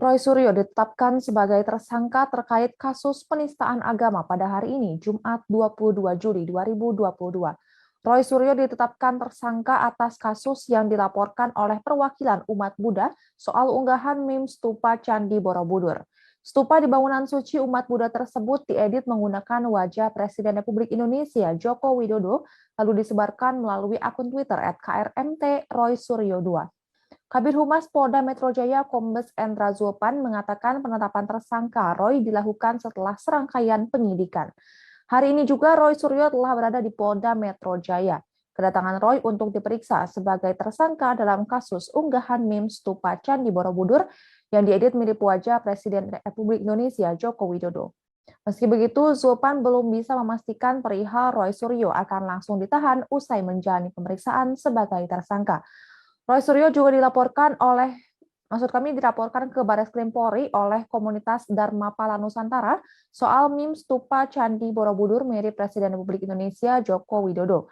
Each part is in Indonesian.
Roy Suryo ditetapkan sebagai tersangka terkait kasus penistaan agama pada hari ini, Jumat 22 Juli 2022. Roy Suryo ditetapkan tersangka atas kasus yang dilaporkan oleh perwakilan umat Buddha soal unggahan meme stupa Candi Borobudur. Stupa di bangunan suci umat Buddha tersebut diedit menggunakan wajah Presiden Republik Indonesia Joko Widodo, lalu disebarkan melalui akun Twitter @krmt Roy Suryo 2. Kabid Humas Polda Metro Jaya Kombes Endra Zulpan mengatakan penetapan tersangka Roy dilakukan setelah serangkaian penyidikan. Hari ini juga Roy Suryo telah berada di Polda Metro Jaya. Kedatangan Roy untuk diperiksa sebagai tersangka dalam kasus unggahan meme stupa Candi Borobudur yang diedit mirip wajah Presiden Republik Indonesia Joko Widodo. Meski begitu, Zulpan belum bisa memastikan perihal Roy Suryo akan langsung ditahan usai menjalani pemeriksaan sebagai tersangka. Roy Suryo juga dilaporkan ke Barreskrim Polri oleh komunitas Dharma Pala Nusantara soal meme stupa Candi Borobudur mirip Presiden Republik Indonesia Joko Widodo.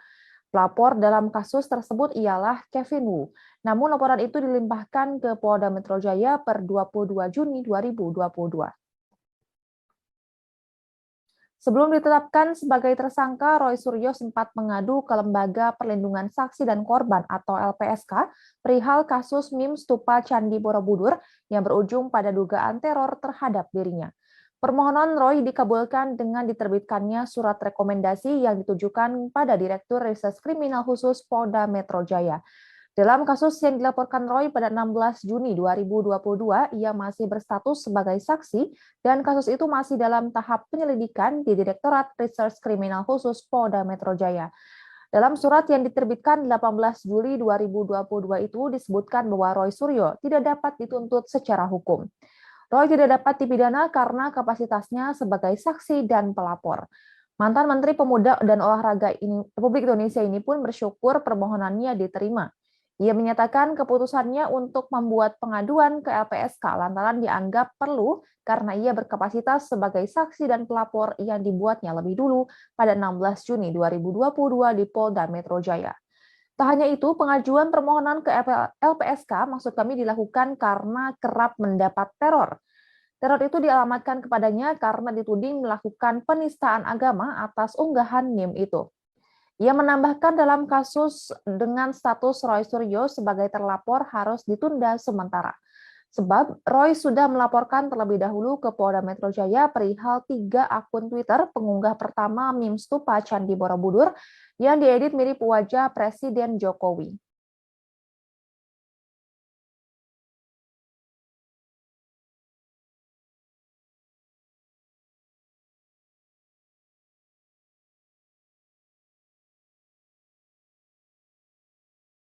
Pelapor dalam kasus tersebut ialah Kevin Wu. Namun laporan itu dilimpahkan ke Polda Metro Jaya per 22 Juni 2022. Sebelum ditetapkan sebagai tersangka, Roy Suryo sempat mengadu ke Lembaga Perlindungan Saksi dan Korban atau LPSK perihal kasus meme stupa Candi Borobudur yang berujung pada dugaan teror terhadap dirinya. Permohonan Roy dikabulkan dengan diterbitkannya surat rekomendasi yang ditujukan pada Direktur Reserse Kriminal Khusus Polda Metro Jaya. Dalam kasus yang dilaporkan Roy pada 16 Juni 2022, ia masih berstatus sebagai saksi dan kasus itu masih dalam tahap penyelidikan di Direktorat Reserse Kriminal Khusus Polda Metro Jaya. Dalam surat yang diterbitkan 18 Juli 2022 itu disebutkan bahwa Roy Suryo tidak dapat dituntut secara hukum. Roy tidak dapat dipidana karena kapasitasnya sebagai saksi dan pelapor. Mantan Menteri Pemuda dan Olahraga Republik Indonesia ini pun bersyukur permohonannya diterima. Ia menyatakan keputusannya untuk membuat pengaduan ke LPSK lantaran dianggap perlu karena ia berkapasitas sebagai saksi dan pelapor yang dibuatnya lebih dulu pada 16 Juni 2022 di Polda Metro Jaya. Tak hanya itu, pengajuan permohonan ke LPSK maksud kami dilakukan karena kerap mendapat teror. Teror itu dialamatkan kepadanya karena dituding melakukan penistaan agama atas unggahan meme itu. Ia menambahkan dalam kasus dengan status Roy Suryo sebagai terlapor harus ditunda sementara. Sebab Roy sudah melaporkan terlebih dahulu ke Polda Metro Jaya perihal 3 akun Twitter pengunggah pertama meme stupa Candi Borobudur yang diedit mirip wajah Presiden Jokowi.